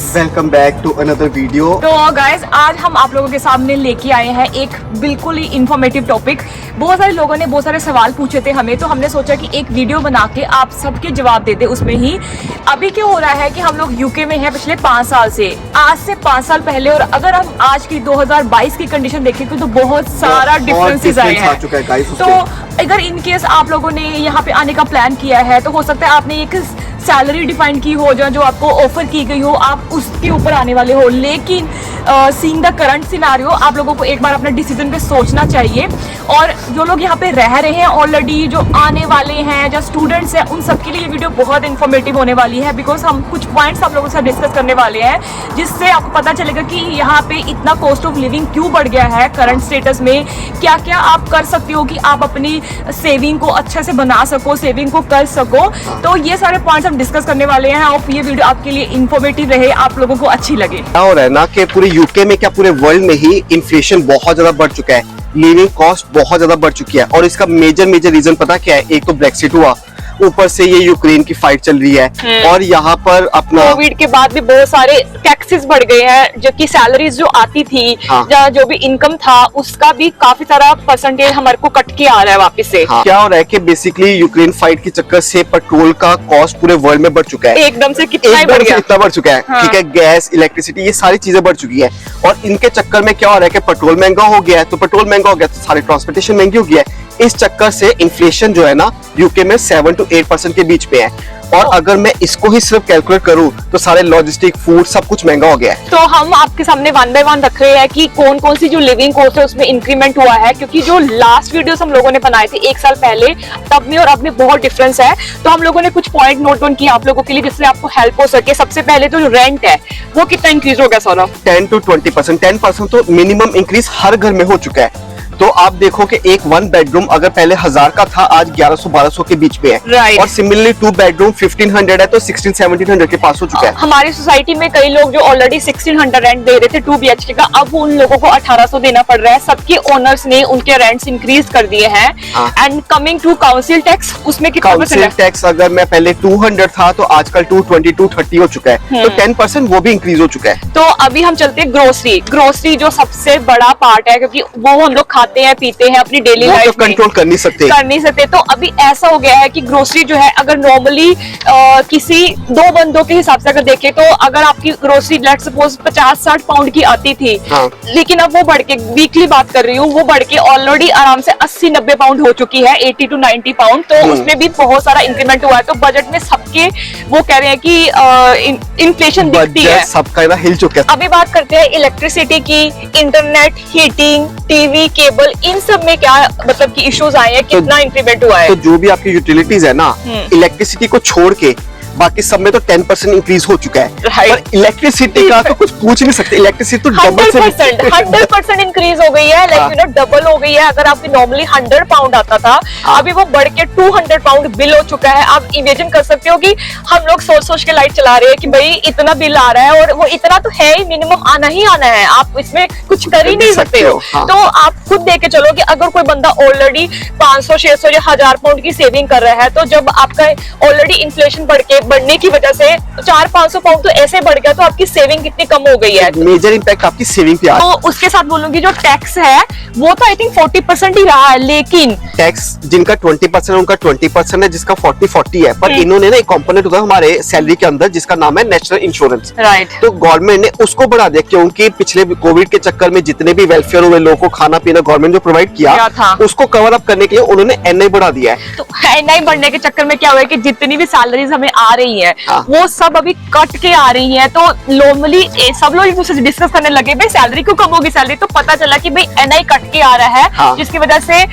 Welcome back to another video. तो guys आज हम आप लोगों के सामने लेके आए हैं एक बिल्कुल ही इंफॉर्मेटिव टॉपिक। बहुत सारे लोगों ने बहुत सारे सवाल पूछे थे हमें, तो हमने सोचा कि एक वीडियो बना के आप सबके जवाब दे दे उसमें ही। अभी क्या हो रहा है कि हम लोग यूके में हैं पिछले 5 साल से, आज से 5 साल पहले, और अगर हम आज की 2022 की कंडीशन देखें तो बहुत सारा डिफरेंसेस आए हैं। तो अगर इन केस आप लोगों ने यहाँ पे आने का प्लान किया है तो हो सकता है आपने एक सैलरी डिफाइन की हो जो आपको ऑफर की गई हो, आप उसके ऊपर आने वाले हो। लेकिन सीइंग द करंट सिनारियो आप लोगों को एक बार अपना डिसीजन पे सोचना चाहिए। और जो लोग यहाँ पे रह रहे हैं ऑलरेडी, जो आने वाले हैं, जो स्टूडेंट्स हैं, उन सबके लिए ये वीडियो बहुत इन्फॉर्मेटिव होने वाली है। बिकॉज हम कुछ पॉइंट्स आप लोगों के साथ डिस्कस करने वाले हैं जिससे आपको पता चलेगा कि यहाँ पे इतना कॉस्ट ऑफ लिविंग क्यों बढ़ गया है करंट स्टेटस में। क्या क्या आप कर सकते हो कि आप अपनी सेविंग को अच्छे से बना सको, सेविंग को कर सको। तो ये सारे पॉइंट्स हम डिस्कस करने वाले हैं और ये वीडियो आपके लिए इन्फॉर्मेटिव रहे, आप लोगों को अच्छी लगे। क्या हो रहा है ना कि पूरे यूके में, क्या पूरे वर्ल्ड में ही इन्फ्लेशन बहुत ज्यादा बढ़ चुका है, लिविंग कॉस्ट बहुत ज्यादा बढ़ चुकी है। और इसका मेजर रीजन पता क्या है? एक तो ब्रेक्सिट हुआ, ऊपर से ये यूक्रेन की फाइट चल रही है, और यहाँ पर अपना कोविड के बाद भी बहुत सारे टैक्सेस बढ़ गए हैं, जो कि सैलरीज जो आती थी, जो भी इनकम था उसका भी काफी सारा परसेंटेज हमारे को कट के आ रहा है वापस से। क्या हो रहा है कि बेसिकली यूक्रेन फाइट के चक्कर से पेट्रोल का कॉस्ट पूरे वर्ल्ड में बढ़ चुका है। एकदम से कितना बढ़ गया, इतना बढ़ चुका है। ठीक है, गैस, इलेक्ट्रिसिटी, ये सारी चीजें बढ़ चुकी है। और इनके चक्कर में क्या हो रहा है कि पेट्रोल महंगा हो गया है, तो पेट्रोल महंगा हो गया तो सारी ट्रांसपोर्टेशन महंगी हो गया है। इस चक्कर से इन्फ्लेशन जो है ना यूके में 7 to 8% के बीच में है। और अगर मैं इसको ही सिर्फ कैलकुलेट करूं तो सारे लॉजिस्टिक, फूड, सब कुछ महंगा हो गया है। तो हम आपके सामने 1 by 1 रख रहे हैं कि कौन कौन सी जो लिविंग कॉस्ट है उसमें इंक्रीमेंट हुआ है, क्योंकि जो लास्ट वीडियोस हम लोगों ने बनाए थे 1 साल पहले, तब में और अब में बहुत डिफरेंस है। तो हम लोगों ने कुछ पॉइंट नोट डाउन किया आप लोगों के लिए जिससे आपको हेल्प हो सके। सबसे पहले तो जो रेंट है वो कितना इंक्रीज हो गया सौरभ? 10 to 20%। 10% तो मिनिमम इंक्रीज हर घर में हो चुका है। तो आप देखो कि एक 1 बेडरूम अगर पहले 1000 का था, आज 1100-1200 के बीच में है। Right. और सिमिलरली 2 बेडरूम 1500 है तो 1600-1700 के पास हो चुका है। हमारी सोसाइटी में कई लोग जो ऑलरेडी 1600 रेंट दे रहे थे 2 BHK का, अब उन लोगों को 1800 देना पड़ रहा है। सबके ओनर्स ने उनके रेंट्स इंक्रीज कर दिए हैं। And coming to council tax, उसमें कितना काउंसिल टैक्स अगर मैं पहले 200 था तो आजकल 220-230 हो चुका है। तो 10% वो भी इंक्रीज हो चुका है। तो अभी हम चलते हैं ग्रोसरी जो सबसे बड़ा पार्ट है, क्योंकि वो हम लोग खाते हैं, पीते हैं अपनी डेली लाइफ में, कंट्रोल कर नहीं सकते। तो अभी ऐसा हो गया है कि ग्रोसरी जो है, अगर नॉर्मली किसी 2 बंदों के हिसाब से अगर देखें तो अगर आपकी ग्रोसरी लेट्स सपोज 50-60 पाउंड की आती थी, लेकिन अब वो बढ़ के, वीकली बात कर रही हूँ, वो बढ़ के ऑलरेडी आराम से 80-90 पाउंड हो चुकी है, 80 to 90 पाउंड। तो उसमें भी बहुत सारा इंक्रीमेंट हुआ है। तो बजट में सबके वो कह रहे हैं कि इन्फ्लेशन दिखती है, सबका हिल चुका है। अभी बात करते हैं इलेक्ट्रिसिटी की, इंटरनेट, हीटिंग, टीवी, केबल, इन सब में क्या मतलब कि इश्यूज आए हैं, कितना इंक्रीमेंट हुआ है? तो जो भी आपकी यूटिलिटीज है ना, इलेक्ट्रिसिटी को छोड़ के बाकी सब में तो 10% इंक्रीज हो चुका है। पर इलेक्ट्रिसिटी का तो कुछ पूछ नहीं सकते। इलेक्ट्रिसिटी तो 100% इंक्रीज हो गई है, लाइक डबल हो गई है। अगर आपकी नॉर्मली 100 पाउंड आता था, अभी वो बढ़ के 200 पाउंड बिल हो चुका है। आप इमेजिन कर सकते हो कि हम लोग सोच के लाइट चला रहे हैं कि भाई इतना बिल आ रहा है, और वो इतना तो है ही, मिनिमम आना ही आना है, आप इसमें कुछ कर ही नहीं सकते हो। तो आप खुद देख के चलो कि अगर कोई बंदा ऑलरेडी 500-600 या 1000 पाउंड की सेविंग कर रहा है, तो जब आपका ऑलरेडी इन्फ्लेशन बढ़ने की वजह से 400-500 पाउंड तो ऐसे बढ़ गया, तो आपकी सेविंग कितनी कम हो गई है। मेजर इंपैक्ट आपकी सेविंग पे आ रहा है। तो उसके साथ बोलूंगी जो टैक्स है वो तो आई थिंक 40% ही रहा है, लेकिन टैक्स जिनका 20% है उनका 20% है, जिसका 40 है। पर इन्होंने ना एक कंपोनेंट होता है हमारे सैलरी के अंदर जिसका नाम है नेशनल इंश्योरेंस। राइट। तो गवर्नमेंट ने उसको बढ़ा दिया, क्योंकि पिछले कोविड के चक्कर में जितने भी वेलफेयर हुए लोगों को खाना पीना गवर्नमेंट जो प्रोवाइड किया था, उसको कवर अप करने के लिए उन्होंने NI बढ़ा दिया है। तो NI बढ़ने के चक्कर में क्या हुआ है कि जितनी भी सैलरीज हमें आ रही है वो सब अभी कट के आ रही है। तो नॉर्मली सब लोग एक दूसरे से डिस्कस करने लगे, भाई सैलरी क्यों कम होगी सैलरी, तो पता चला कि भाई NI कट के आ रहा है, जिसकी वजह से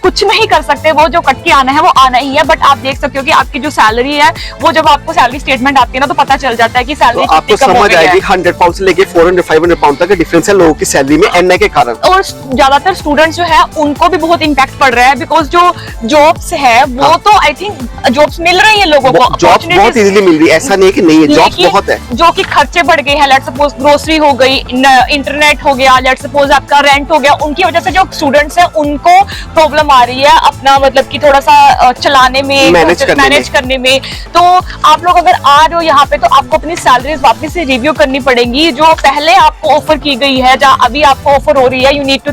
कुछ नहीं कर सकते, वो जो कट के आना है वो आना ही है। बट आप देख सकते हो कि आपकी जो सैलरी है वो जब आपको सैलरी स्टेटमेंट आती है ना, तो पता चल जाता है कि सैलरी तो आपको समझ आएगी 100 पाउंड से लेके 400-500 पाउंड तक का डिफरेंस है लोगों की सैलरी में NI के कारण। और ज्यादातर स्टूडेंट्स जो है उनको भी बहुत इम्पैक्ट पड़ रहा है, बिकॉज जो जॉब्स है वो तो आई थिंक जॉब्स मिल रही है लोगों को, जॉब बहुत इजीली मिल रही है, ऐसा नहीं है कि नहीं है, जॉब बहुत है। जो कि खर्चे बढ़ गए हैं, लेट्स सपोज ग्रोसरी हो गई, इंटरनेट हो गया, लेट्स सपोज आपका रेंट हो गया, उनकी वजह से जो स्टूडेंट्स हैं उनको प्रॉब्लम आ रही है अपना मतलब कि थोड़ा सा चलाने में, मैनेज करने में। तो आप लोग अगर आ रहे हो यहाँ पे तो आपको अपनी सैलरीज वापस से रिव्यू करनी पड़ेगी, जो पहले आपको ऑफर की गई है, जहाँ अभी आपको ऑफर हो रही है। You need to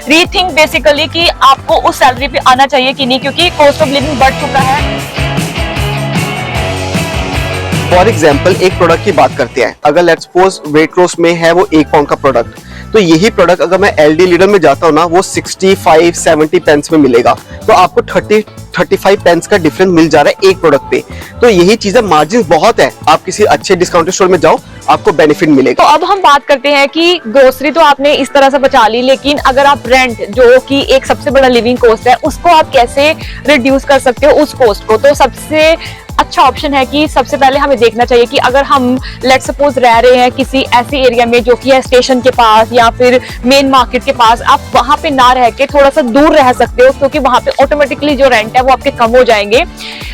rethink basically कि आपको उस सैलरी पे आना चाहिए कि नहीं, क्योंकि कॉस्ट ऑफ लिविंग बढ़ चुका है। फॉर एग्जाम्पल एक प्रोडक्ट की बात करते हैं, अगर लेट्स सपोज वेटरोस में है वो 1 पाउंड का प्रोडक्ट, तो यही प्रोडक्ट अगर मैं एलडी लीडर में जाता हूँ ना, वो 65-70 पेंस में मिलेगा, तो आपको 30-35 पेंस का डिफरेंस मिल जा रहा है एक प्रोडक्ट पे। तो यही चीजें, मार्जिन बहुत है, आप किसी अच्छे डिस्काउंटेड स्टोर में जाओ, आपको बेनिफिट मिलेगा। तो अब हम बात करते हैं कि ग्रोसरी तो आपने इस तरह से बचा ली, लेकिन अगर आप रेंट, जो कि एक सबसे बड़ा लिविंग कॉस्ट है, उसको आप कैसे रिड्यूस कर सकते हो उस कॉस्ट को। तो सबसे अच्छा ऑप्शन है कि सबसे पहले हमें देखना चाहिए कि अगर हम लेट्स सपोज रह रहे हैं किसी ऐसे एरिया में जो कि है स्टेशन के पास या फिर मेन मार्केट के पास, आप वहां पे ना रह के थोड़ा सा दूर रह सकते हो, क्योंकि वहां पे ऑटोमेटिकली जो रेंट है वो आपके कम हो जाएंगे।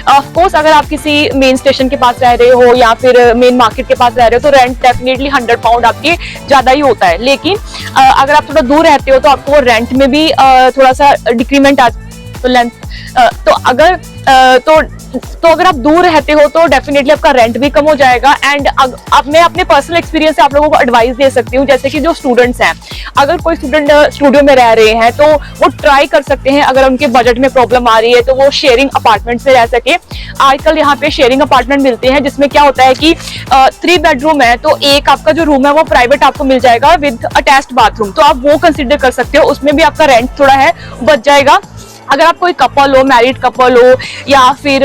ऑफ कोर्स अगर आप किसी मेन स्टेशन के पास रह रहे हो या फिर मेन मार्केट के पास रह रहे हो तो रेंट डेफिनेटली 100 पाउंड आपके ज्यादा ही होता है, लेकिन अगर आप थोड़ा दूर रहते हो तो आपको रेंट में भी थोड़ा सा डिक्रीमेंट आ तो अगर आप दूर रहते हो तो डेफिनेटली आपका रेंट भी कम हो जाएगा। एंड अब मैं अपने पर्सनल एक्सपीरियंस से आप लोगों को एडवाइस दे सकती हूँ, जैसे कि जो स्टूडेंट्स हैं, अगर कोई स्टूडेंट स्टूडियो में रह रहे हैं तो वो ट्राई कर सकते हैं, अगर उनके बजट में प्रॉब्लम आ रही है तो वो शेयरिंग अपार्टमेंट में रह सके। आजकल यहाँ पे शेयरिंग अपार्टमेंट मिलते हैं जिसमें क्या होता है कि 3 बेडरूम है तो एक आपका जो रूम है वो प्राइवेट आपको मिल जाएगा विद अटैच्ड बाथरूम, तो आप वो कंसिडर कर सकते हो, उसमें भी आपका रेंट थोड़ा है बच जाएगा। अगर आप कोई कपल हो, मैरिड कपल हो या फिर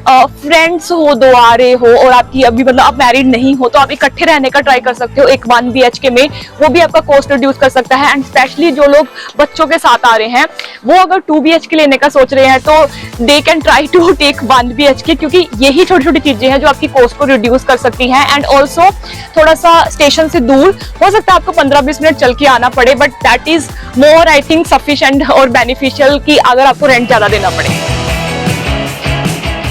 फ्रेंड्स हो, 2 आ रहे हो और आपकी अभी मतलब आप मैरिड नहीं हो, तो आप इकट्ठे रहने का ट्राई कर सकते हो एक 1 BHK में, वो भी आपका कॉस्ट रिड्यूस कर सकता है। एंड स्पेशली जो लोग बच्चों के साथ आ रहे हैं वो अगर 2 BHK लेने का सोच रहे हैं तो they can try to take 1 BHK, क्योंकि यही छोटी छोटी चीजें हैं जो आपकी कॉस्ट को रिड्यूस कर सकती हैं। एंड ऑल्सो थोड़ा सा स्टेशन से दूर हो सकता है, आपको 15-20 मिनट चल के आना पड़े, but that is more I think sufficient और बेनिफिशियल कि अगर आपको रेंट ज्यादा देना पड़े।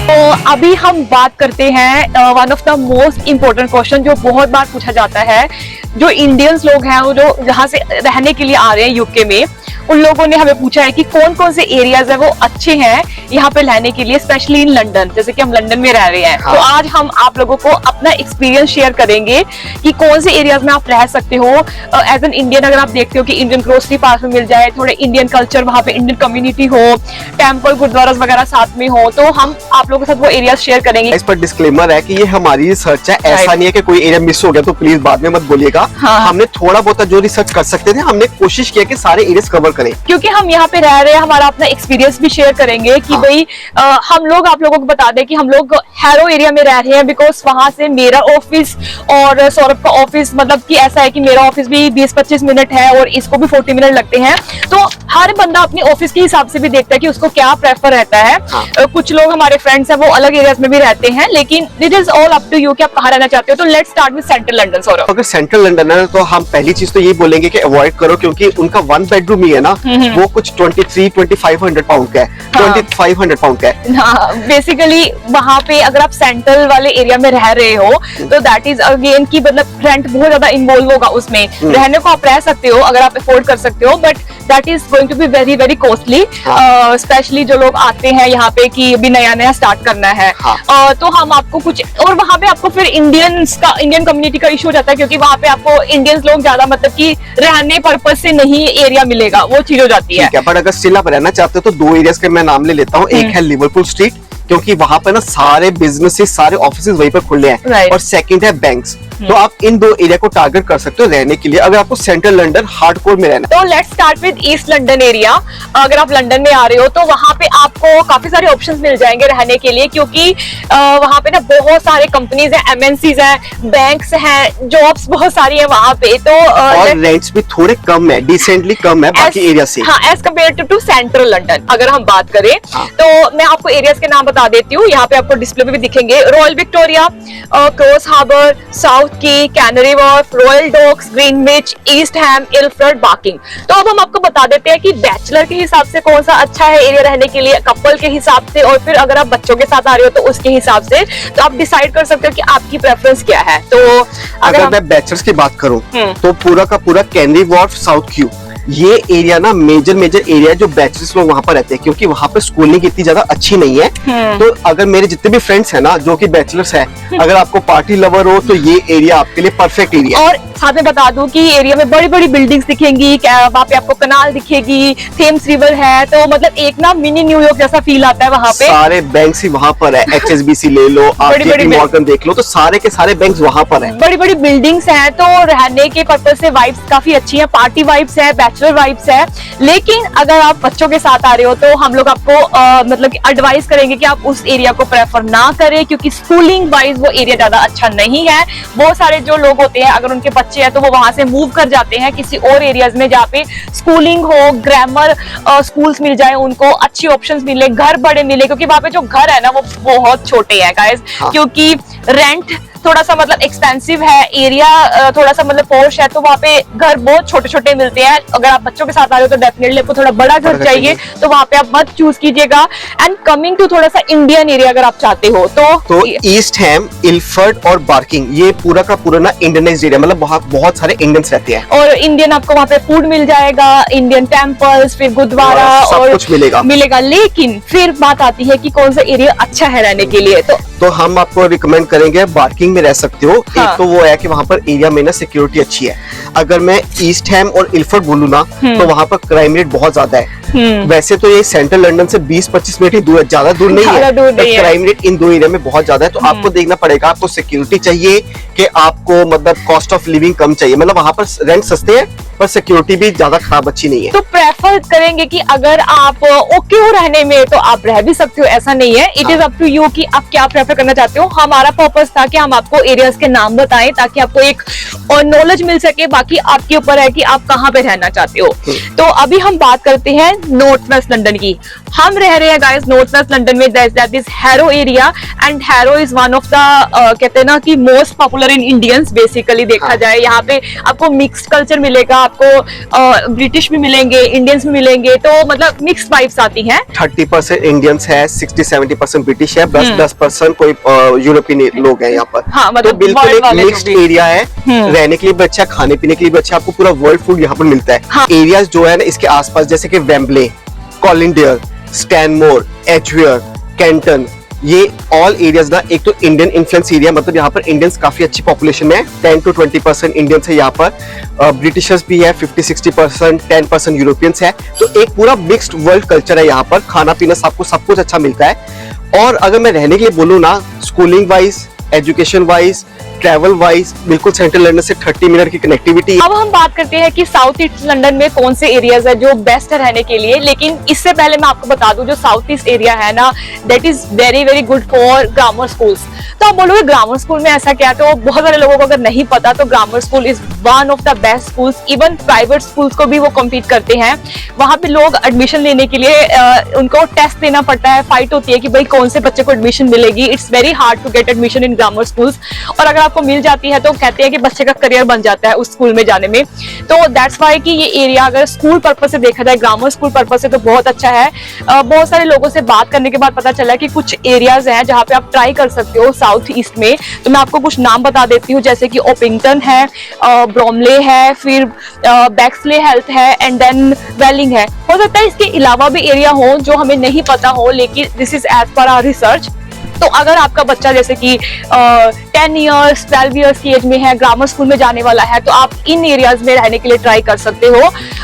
तो अभी हम बात करते हैं one of the most important question जो बहुत बार पूछा जाता है, जो इंडियंस लोग हैं वो जो यहाँ से रहने के लिए आ रहे हैं यूके में, उन लोगों ने हमें पूछा है कि कौन कौन से एरियाज है वो अच्छे हैं यहाँ पे रहने के लिए, स्पेशली इन लंदन, जैसे कि हम लंदन में रह रहे हैं। हाँ। तो आज हम आप लोगों को अपना एक्सपीरियंस शेयर करेंगे कि कौन से एरियाज में आप रह सकते हो एज एन इंडियन। अगर आप देखते हो कि इंडियन ग्रोसरी पास में मिल जाए, थोड़े इंडियन कल्चर वहाँ पे, इंडियन कम्युनिटी हो, टेम्पल गुरुद्वारा वगैरह साथ में हो, तो हम आप लोगों के साथ वो एरियाज शेयर करेंगे। इस पर डिस्क्लेमर है कि ये हमारी रिसर्च है, ऐसा नहीं है कि कोई एरिया मिस हो गया तो प्लीज बाद में मत बोलिएगा। हाँ। हमने थोड़ा बहुत जो रिसर्च कर सकते थे हमने कोशिश किया कि सारे एरियाज कवर करें, क्योंकि हम यहाँ पे रह रहे हैं, हमारा अपना एक्सपीरियंस भी शेयर करेंगे कि भाई हम लोग आप लोगों को बता दें कि हम लोग हैरो एरिया में रह रहे हैं, बिकॉज वहां से मेरा ऑफिस और सौरभ का ऑफिस मतलब कि ऐसा है कि मेरा ऑफिस भी 20-25 मिनट है और इसको भी 40 मिनट लगते हैं। तो हर बंदा अपने ऑफिस के हिसाब से भी देखता है कि उसको क्या प्रेफर रहता है। कुछ लोग हमारे फ्रेंड्स हैं वो अलग एरियाज में भी रहते हैं, लेकिन it is all up to you कि आप कहाँ रहना चाहते हो। तो let's start with central London. Saurabh, अगर सेंट्रल लंदन है तो हम पहली चीज तो ये बोलेंगे कि अवॉइड करो, क्योंकि उनका 1 बेडरूम ही है ना, वो कुछ 23-2500 पाउंड का है, 2500 पाउंड का है। हाँ, बेसिकली वहाँ पे अगर आप सेंट्रल वाले एरिया में रह रहे हो तो दैट इज अगेन की मतलब रेंट बहुत ज्यादा इन्वॉल्व होगा उसमें। रहने को आप रह सकते हो अगर आप अफोर्ड कर सकते हो, but that is going to be very very costly, especially जो लोग आते हैं यहाँ पे कि अभी नया नया स्टार्ट करना है। तो हम आपको कुछ, और वहाँ पे आपको फिर इंडियन कम्युनिटी का इशू हो जाता है, क्योंकि वहाँ पे आपको इंडियंस लोग ज्यादा मतलब कि रहने पर्पज से नहीं एरिया मिलेगा, वो चीज हो जाती है। पर अगर स्टिल आप रहना चाहते हो तो 2 एरियाज के मैं नाम ले लेता हूँ। एक है लिवरपूल स्ट्रीट, क्योंकि वहां पर ना सारे बिजनेसेस, सारे ऑफिसेज वहीं पर खुले हैं, और सेकंड है बैंक्स। तो आप इन 2 एरिया को टारगेट कर सकते हो रहने के लिए, अगर आपको सेंट्रल लंदन हार्डकोर में रहना। तो let's start with east London area. अगर आप लंदन में आ रहे हो तो वहां पे आपको काफी सारे ऑप्शंस मिल जाएंगे रहने के लिए, क्योंकि वहां पे ना बहुत सारे कंपनीज हैं, MNCs हैं, बैंक्स हैं, जॉब्स बहुत सारी है वहां पे। तो और रेंट्स भी थोड़े कम है, डिसेंटली कम है बाकी एरिया से। हाँ, as compared to central London अगर हम बात करें। तो मैं आपको एरियाज के नाम बता देती हूँ, यहाँ पे आपको डिस्प्ले पे भी दिखेंगे। Royal Victoria, Cross Harbour, South South Quay, Canary Wharf, Royal Docks, Greenwich, East Ham, Ilford, Barking. तो अब हम आपको बता देते हैं कि बैचलर के हिसाब से कौन सा अच्छा है एरिया रहने के लिए, कपल के हिसाब से, और फिर अगर आप बच्चों के साथ आ रहे हो तो उसके हिसाब से। तो आप डिसाइड कर सकते हो कि आपकी प्रेफरेंस क्या है। तो अगर मैं बैचलर्स की बात करूं तो पूरा का पूरा कैनरी वॉर्फ, साउथ क्यू, ये एरिया ना मेजर एरिया है जो बैचलर्स लोग वहां पर रहते हैं, क्योंकि वहां पर स्कूलिंग इतनी ज्यादा अच्छी नहीं है। तो अगर मेरे जितने भी फ्रेंड्स हैं ना जो कि बैचलर्स है, अगर आपको पार्टी लवर हो तो ये एरिया आपके लिए परफेक्ट एरिया है। और साथ में बता दूं कि एरिया में बड़ी बड़ी बिल्डिंग्स दिखेंगी, वहाँ पे आपको कनाल दिखेगी, थेम्स रिवर है, तो मतलब एक ना मिनी न्यूयॉर्क जैसा फील आता है वहाँ पे। सारे बैंक्स ही वहाँ पर है, HSBC ले लो, आप JP मॉर्गन देख लो, तो सारे के सारे बैंक्स वहाँ पर है। बड़ी बड़ी बिल्डिंग्स हैं, तो रहने के पर्पज से वाइब्स काफी अच्छी है, पार्टी वाइब्स है, बैचलर वाइब्स है। लेकिन अगर आप बच्चों के साथ आ रहे हो तो हम लोग आपको मतलब एडवाइस करेंगे कि आप उस एरिया को प्रेफर ना करें, क्योंकि स्कूलिंग वाइज वो एरिया ज्यादा अच्छा नहीं है। बहुत सारे जो लोग होते हैं, अगर उनके बच्चे हैं तो वो वहां से मूव कर जाते हैं किसी और एरियाज में जहाँ पे स्कूलिंग हो, ग्रामर स्कूल्स मिल जाए, उनको अच्छी ऑप्शंस मिले, घर बड़े मिले, क्योंकि वहाँ पे जो घर है ना वो बहुत छोटे हैं गाइस। क्योंकि रेंट थोड़ा सा मतलब एक्सपेंसिव है, एरिया थोड़ा सा मतलब पॉश है, तो वहाँ पे घर बहुत छोटे छोटे मिलते हैं। अगर आप बच्चों के साथ आ रहे हो तो डेफिनेटली आपको थोड़ा बड़ा घर चाहिए, तो वहाँ पे आप मत चूज कीजिएगा। एंड कमिंग टू थोड़ा सा इंडियन एरिया अगर आप चाहते हो तो ईस्ट हैम, इल्फर्ड और बार्किंग, ये पूरा का पूरा ना इंडियनाइज्ड एरिया, मतलब बहुत सारे इंडियंस रहते हैं, और इंडियन आपको वहाँ पे फूड मिल जाएगा, इंडियन टेम्पल्स, फिर गुरुद्वारा और कुछ मिलेगा। लेकिन फिर बात आती है कि कौन सा एरिया अच्छा है रहने के लिए। तो हम आपको रिकमेंड करेंगे बार्किंग में रह सकते हो। हाँ। एक तो वो है कि वहाँ पर एरिया में ना सिक्योरिटी अच्छी है। अगर मैं ईस्ट हैम और इल्फर्ड बोलूँ ना तो वहाँ पर क्राइम रेट बहुत ज्यादा है। वैसे तो ये सेंट्रल लंदन से 20-25 मिनट ही दूर है, ज्यादा दूर नहीं है, क्राइम रेट इन दो एरिया में बहुत ज्यादा है। तो आपको देखना पड़ेगा, आपको सिक्योरिटी चाहिए कि आपको मतलब कॉस्ट ऑफ लिविंग कम चाहिए, मतलब वहाँ पर रेंट सस्ते हैं पर सिक्योरिटी भी ज्यादा खराब अच्छी नहीं है। तो प्रेफर करेंगे कि अगर आप ओके हो रहने में तो आप रह भी सकते हो, ऐसा नहीं है। It is up to you कि आप क्या प्रेफर करना चाहते हो। हमारा पर्पस था कि हम आपको एरियाज के नाम बताएं ताकि आपको एक और नॉलेज मिल सके, बाकी आपके ऊपर है कि आप कहाँ पे रहना चाहते हो। तो अभी हम बात करते हैं नॉर्थ वेस्ट लंदन की। हम रह रहे हैं गाइस नॉर्थ वेस्ट लंदन में, that is harrow area, and harrow is one of the कहते हैं ना कि most popular in Indians. Basically देखा जाए यहाँ पे आपको मिक्स्ड कल्चर मिलेगा, आपको ब्रिटिश भी मिलेंगे, इंडियंस भी मिलेंगे, तो मतलब मिक्स्ड वाइब्स आती हैं। 30% इंडियंस है, 60-70% ब्रिटिश है, बस 10% कोई यूरोपियन लोग हैं यहाँ पर। हाँ, मतलब तो बिल्कुल एक मिक्स्ड एरिया है, रहने के लिए भी अच्छा, खाने पीने के लिए भी अच्छा, आपको पूरा वर्ल्ड फूड यहाँ पर मिलता है। हाँ। एरियाज जो है ना इसके आसपास, जैसे कि वेम्बले, कॉलिंडियर, स्टैनमोर, एजवियर, कैंटन, ये ऑल एरियाज ना एक तो इंडियन इन्फ्लुएंस एरिया, मतलब यहाँ पर इंडियंस काफी अच्छी पॉपुलेशन है, 10-20% इंडियंस है यहाँ पर, ब्रिटिशर्स भी है 50-60%, 10% यूरोपियंस है। तो एक पूरा मिक्स्ड वर्ल्ड कल्चर है यहाँ पर, खाना पीना सबको सब कुछ अच्छा मिलता है। और अगर मैं रहने के लिए बोलूँ ना, schooling wise, education wise, travel wise बिल्कुल सेंट्रल लंदन से 30 मिनट की कनेक्टिविटी। अब हम बात करते हैं कि साउथ ईस्ट लंदन में कौन से एरियाज है जो बेस्ट है रहने के लिए। लेकिन इससे पहले मैं आपको बता दूं, जो साउथ ईस्ट एरिया है ना, that is very very good for grammar schools. तो आप बोलोगे ग्रामर स्कूल में ऐसा क्या, तो बहुत सारे लोगों को अगर नहीं पता तो grammar school is one of the best schools. Even private schools को भी वो कम्पीट करते हैं। वहां पे लोग एडमिशन लेने के लिए उनको टेस्ट देना पड़ता है, फाइट होती है कि भाई कौन से बच्चे को एडमिशन मिलेगी। It's very hard to get admission in grammar schools, और अगर आपको मिल जाती है तो कहते हैं कि बच्चे का करियर बन जाता है उस स्कूल में जाने में। तो दैट्स वाई कि ये एरिया अगर स्कूल पर्पस से देखा जाए, ग्रामर स्कूल पर्पस से, तो बहुत अच्छा है। बहुत सारे लोगों से बात करने के बाद पता चला कि कुछ एरियाज हैं जहाँ पे आप ट्राई कर सकते हो साउथ ईस्ट में। तो मैं आपको कुछ नाम बता देती हूँ, जैसे कि ओपिंगटन है, ब्रोमले है, फिर बैक्सले हेल्थ है, एंड देन वेलिंग है। हो सकता है इसके अलावा भी एरिया हो जो हमें नहीं पता हो, लेकिन this is as per our research. तो अगर आपका बच्चा जैसे कि 10 इयर्स 12 इयर्स की एज में है, ग्रामर स्कूल में जाने वाला है, तो आप इन एरियाज में रहने के लिए ट्राई कर सकते हो।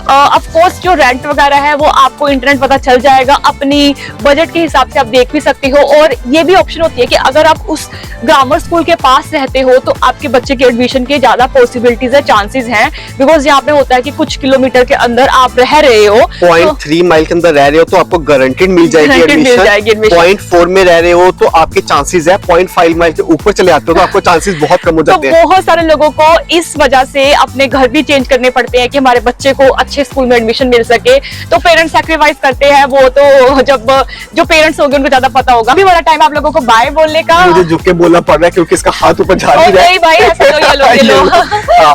ऑफ कोर्स जो रेंट वगैरह है वो आपको इंटरनेट पता चल जाएगा, अपनी बजट के हिसाब से आप देख भी सकते हो। और ये भी ऑप्शन होती है कि अगर आप उस ग्रामर स्कूल के पास रहते हो तो आपके बच्चे के एडमिशन के ज्यादा पॉसिबिलिटीज है, चांसेस हैं, बिकॉज यहाँ पे होता है कि कुछ किलोमीटर के अंदर आप रह रहे हो, 0.3 माइल के अंदर रह रहे हो तो आपको गारंटेड मिल जाएगी एडमिशन। 0.4 में रह रहे हो तो आपके चांसेस है 0.5 माइल के ऊपर चले आते हो तो आपको चांसेस बहुत कम हो तो जाते हैं। बहुत सारे लोगों को इस वजह से अपने घर भी चेंज करने पड़ते हैं कि हमारे बच्चे को अच्छे स्कूल में एडमिशन मिल सके। तो पेरेंट्स सैक्रिफाइस करते हैं, वो तो जब जो पेरेंट्स होंगे उनको ज्यादा पता होगा। अभी वाला टाइम आप लोगों को बाय बोलने का। मुझे झुक के बोलना पड़ रहा है क्योंकि इसका हाथ ऊपर जा ओ नहीं रहा है। नहीं भाई, ऐसा तो ये लो हाँ।